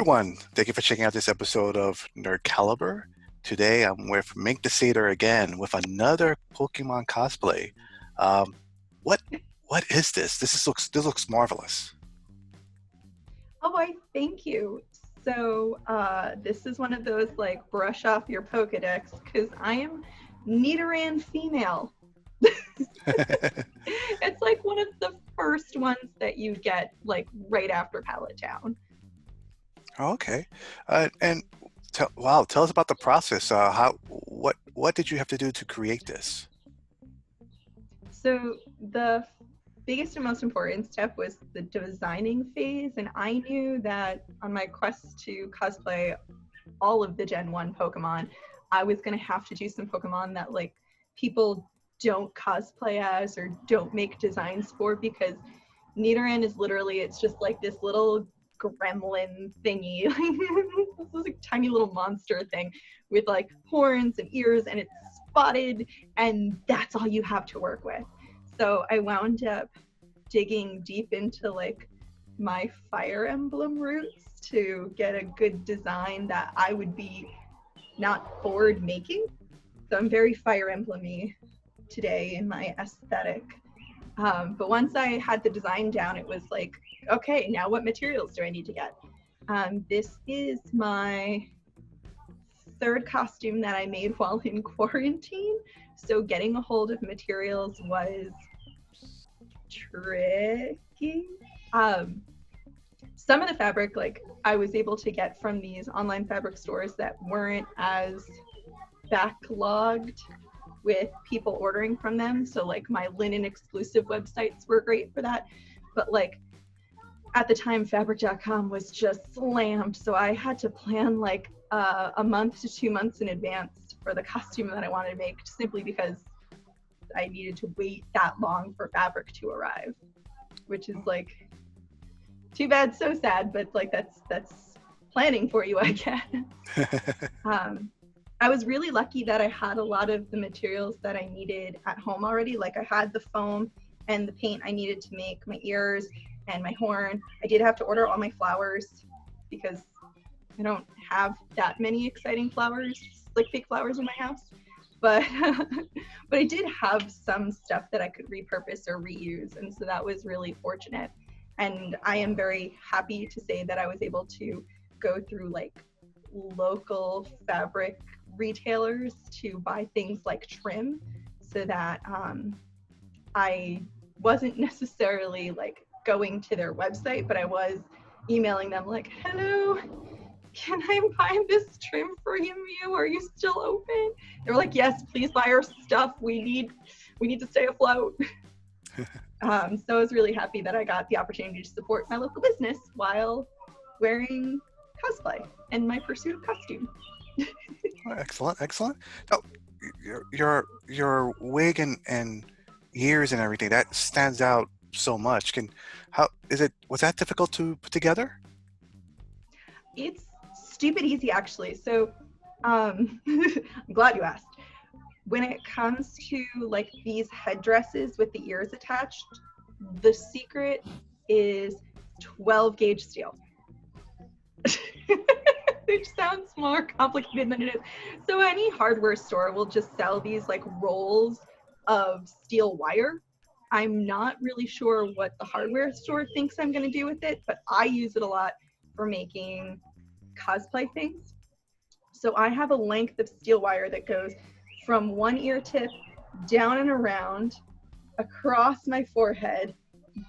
everyone, thank you for checking out this episode of Nerd Caliber. Today I'm with Mink the Satyr again with another Pokemon cosplay. Um, what what is this? This looks marvelous. Oh, I thank you. So this is one of those like brush off your Pokedex because I am Nidoran female. It's like one of the first ones that you get like right after Pallet Town. Okay, and tell us about the process. What did you have to do to create this? So the biggest and most important step was the designing phase, and I knew that on my quest to cosplay all of the Gen 1 Pokemon, I was going to have to do some Pokemon that like people don't cosplay as or don't make designs for, because Nidoran is literally, it's just like this little gremlin thingy, this is like tiny little monster thing with like horns and ears, and it's spotted, and that's all you have to work with. So I wound up digging deep into like my Fire Emblem roots to get a good design that I would be not bored making. So I'm very Fire Emblem-y today in my aesthetic. But once I had the design down, it was like, okay, now what materials do I need to get? This is my third costume that I made while in quarantine. So getting a hold of materials was tricky. Some of the fabric, like I was able to get from these online fabric stores that weren't as backlogged with people ordering from them. So like my linen exclusive websites were great for that. But like at the time, fabric.com was just slammed. So I had to plan like a month to 2 months in advance for the costume that I wanted to make, simply because I needed to wait that long for fabric to arrive, which is like too bad, so sad, but like that's planning for you, I guess. I was really lucky that I had a lot of the materials that I needed at home already. Like I had the foam and the paint I needed to make my ears and my horn. I did have to order all my flowers because I don't have that many exciting flowers, like fake flowers in my house. But but I did have some stuff that I could repurpose or reuse, and so that was really fortunate. And I am very happy to say that I was able to go through like local fabric retailers to buy things like trim, so that I wasn't necessarily like going to their website, but I was emailing them like, hello, can I buy this trim for you? Are you still open? They were like, yes, please buy our stuff. We need to stay afloat. So I was really happy that I got the opportunity to support my local business while wearing cosplay and my pursuit of costume. Excellent, excellent. Oh, your wig and ears and everything that stands out so much. Was that difficult to put together? It's stupid easy, actually. So I'm glad you asked. When it comes to like these headdresses with the ears attached, the secret is 12 gauge steel. Which sounds more complicated than it is. So any hardware store will just sell these like rolls of steel wire. I'm not really sure what the hardware store thinks I'm going to do with it, but I use it a lot for making cosplay things. So I have a length of steel wire that goes from one ear tip down and around, across my forehead,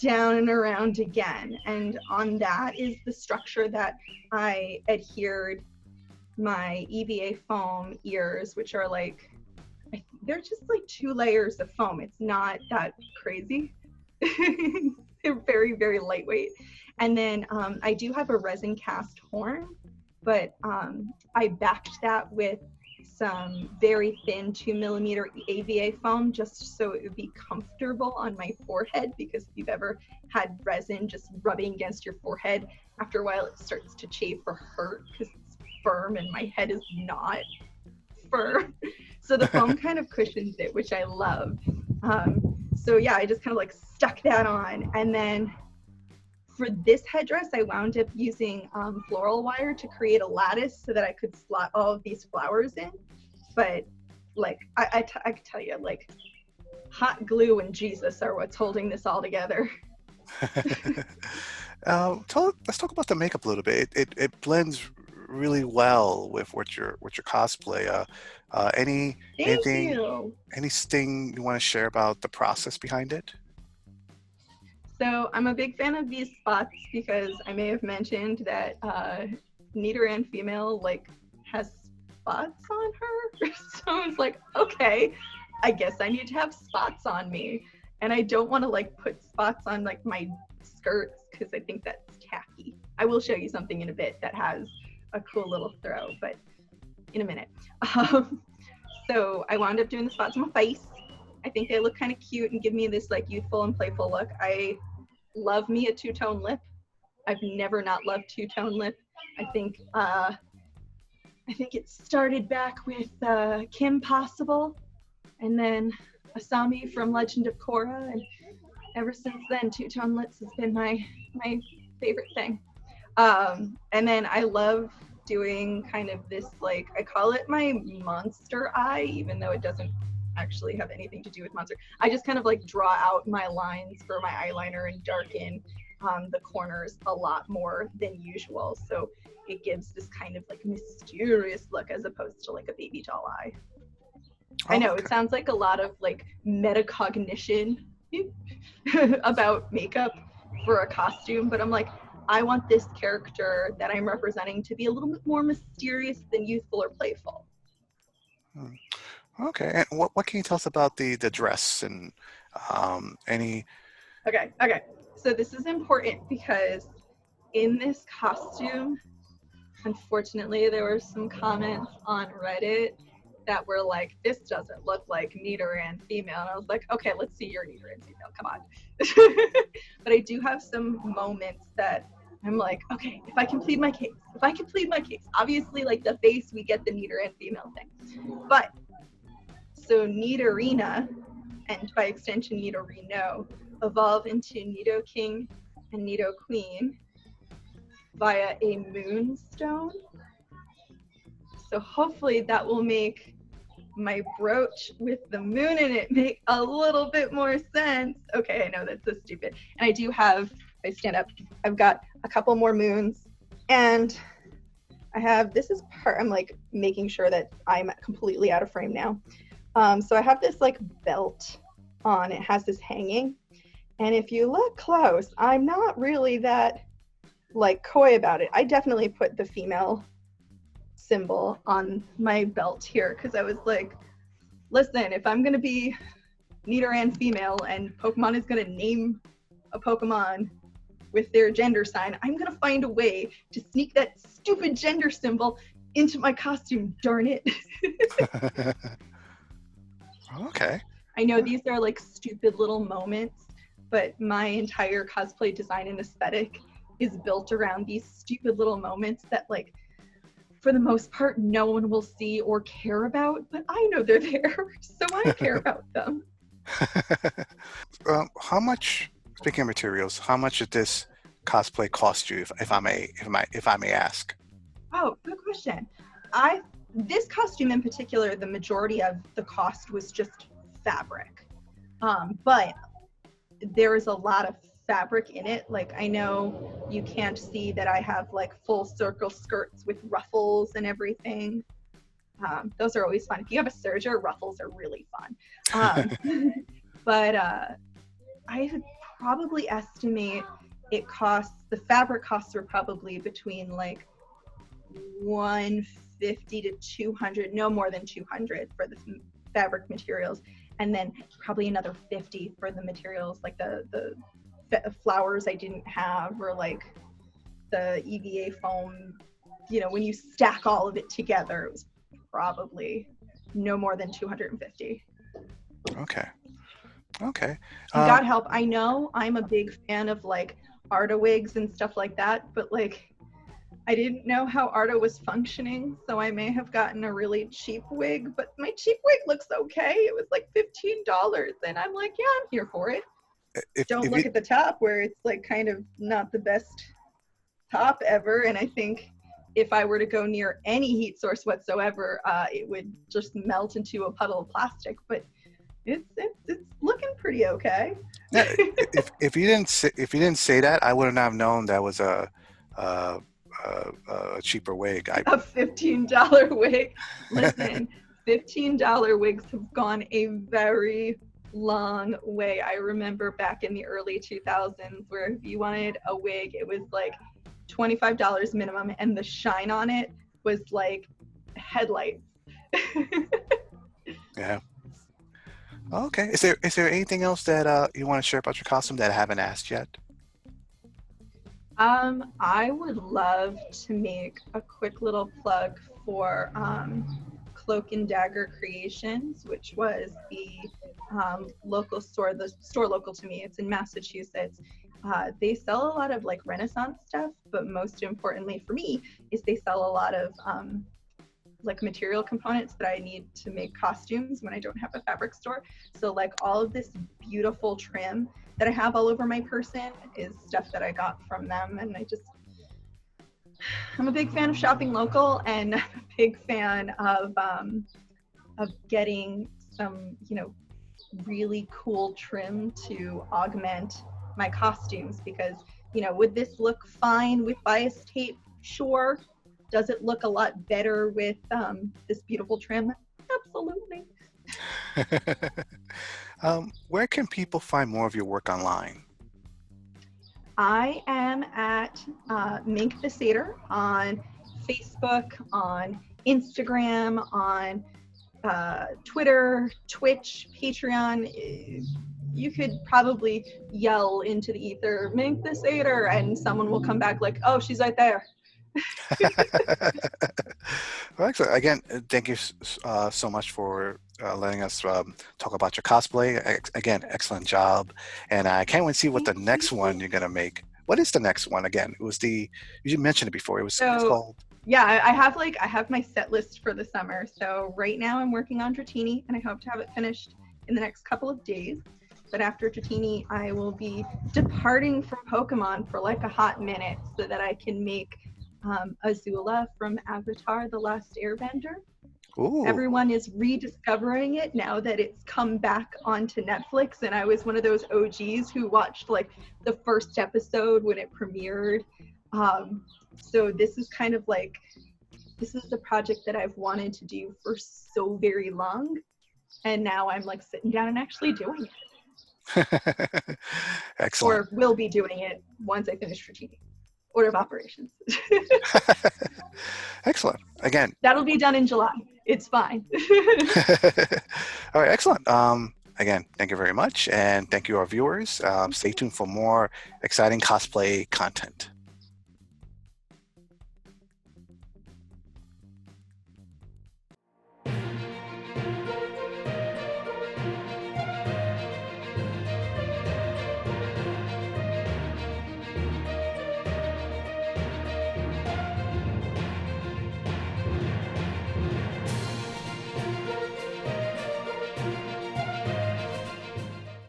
down and around again. And on that is the structure that I adhered my EVA foam ears, which are like, they're just like 2 layers of foam. It's not that crazy. They're very, very lightweight. And then I do have a resin cast horn, but I backed that with some very thin 2mm AVA foam just so it would be comfortable on my forehead, because if you've ever had resin just rubbing against your forehead, after a while it starts to chafe or hurt because it's firm and my head is not firm. So the foam kind of cushions it, which I love. So yeah, I just kind of like stuck that on, and then For this headdress, I wound up using floral wire to create a lattice so that I could slot all of these flowers in. But like, I can tell you, like, hot glue and Jesus are what's holding this all together. Let's talk about the makeup a little bit. It blends really well with what your cosplay. Any Thank anything you. anything you want to share about the process behind it? So I'm a big fan of these spots because I may have mentioned that Nidoran female like has spots on her. So I was like, okay, I guess I need to have spots on me. And I don't want to like put spots on like my skirts because I think that's tacky. I will show you something in a bit that has a cool little throw, but in a minute. Um, so I wound up doing the spots on my face. I think they look kind of cute and give me this like youthful and playful look. I love me a two-tone lip. I've never not loved two-tone lip. I think it started back with Kim Possible, and then Asami from Legend of Korra, and ever since then, two-tone lips has been my favorite thing. And then I love doing kind of this like I call it my monster eye, even though it doesn't actually have anything to do with monster. I just kind of like draw out my lines for my eyeliner and darken the corners a lot more than usual. So it gives this kind of like mysterious look as opposed to like a baby doll eye. I know Okay. it sounds like a lot of like metacognition about makeup for a costume, but I'm like, I want this character that I'm representing to be a little bit more mysterious than youthful or playful. Hmm. Okay. And what can you tell us about the dress and any? Okay. So this is important because in this costume, unfortunately, there were some comments on Reddit that were like, this doesn't look like Nidoran female. And I was like, okay, let's see your Nidoran female. Come on. But I do have some moments that I'm like, okay, if I can plead my case, obviously, like the face, we get the Nidoran female thing. But so Nidorina, and by extension Nidorino, evolve into Nidoking and Nidoqueen via a moonstone. So hopefully that will make my brooch with the moon in it make a little bit more sense. Okay, I know that's so stupid. And I do have, if I stand up, I've got a couple more moons. And I have, this is part, I'm like making sure that I'm completely out of frame now. So I have this like belt on, it has this hanging. And if you look close, I'm not really that like coy about it. I definitely put the female symbol on my belt here because I was like, listen, if I'm going to be Nidoran female and Pokemon is going to name a Pokemon with their gender sign, I'm going to find a way to sneak that stupid gender symbol into my costume, darn it. Okay. I know these are like stupid little moments, but my entire cosplay design and aesthetic is built around these stupid little moments that like for the most part no one will see or care about, but I know they're there, so I care about them. How much, speaking of materials, how much did this cosplay cost you, if I may ask? Oh, good question. This costume in particular, the majority of the cost was just fabric, but there is a lot of fabric in it. Like I know you can't see that I have like full circle skirts with ruffles and everything. Those are always fun. If you have a serger, ruffles are really fun. But I would probably estimate the fabric costs were probably between like 150 to 200, no more than 200 for the fabric materials, and then probably another 50 for the materials like the flowers I didn't have, or like the EVA foam. You know, when you stack all of it together, it was probably no more than 250. Okay. Okay. And God help, I know I'm a big fan of like Arda wigs and stuff like that, but like I didn't know how Arda was functioning, so I may have gotten a really cheap wig, but my cheap wig looks okay. It was like $15, and I'm like, yeah, I'm here for it. don't if look you at the top where it's like kind of not the best top ever. And I think if I were to go near any heat source whatsoever, it would just melt into a puddle of plastic. But it's looking pretty okay. yeah, if you didn't say that, I would not have known that was a, a cheaper wig. A $15 wig. Listen, $15 wigs have gone a very long way. I remember back in the early 2000s where if you wanted a wig, it was like $25 minimum, and the shine on it was like headlights. Yeah. Okay. Is there anything else that you want to share about your costume that I haven't asked yet? I would love to make a quick little plug for Cloak and Dagger Creations, which was the local store, the store local to me. It's in Massachusetts. They sell a lot of like Renaissance stuff, but most importantly for me is they sell a lot of like material components that I need to make costumes when I don't have a fabric store. So like all of this beautiful trim that I have all over my person is stuff that I got from them. And I'm a big fan of shopping local, and I'm a big fan of getting some, really cool trim to augment my costumes, because, would this look fine with bias tape? Sure. Does it look a lot better with this beautiful trim? Absolutely. Where can people find more of your work online? I am at Mink The Satyr on Facebook, on Instagram, on Twitter, Twitch, Patreon. You could probably yell into the ether, Mink The Satyr, and someone will come back like, oh, she's right there. Well, excellent. Again, thank you so much for letting us talk about your cosplay. Again, excellent job. And I can't wait to see what the next one you're going to make. What is the next one again? It was you mentioned it before. It's called. Yeah, I have my set list for the summer. So right now I'm working on Dratini, and I hope to have it finished in the next couple of days. But after Dratini, I will be departing from Pokemon for like a hot minute so that I can make Azula from Avatar: The Last Airbender. Ooh. Everyone is rediscovering it now that it's come back onto Netflix, and I was one of those OGs who watched like the first episode when it premiered. So this is kind of like, this is the project that I've wanted to do for so very long, and now I'm like sitting down and actually doing it. Excellent. Or will be doing it once I finish Dratini. Order of operations. Excellent. Again, that'll be done in July. It's fine. All right, excellent. Again, thank you very much, and thank you, our viewers. Stay tuned for more exciting cosplay content.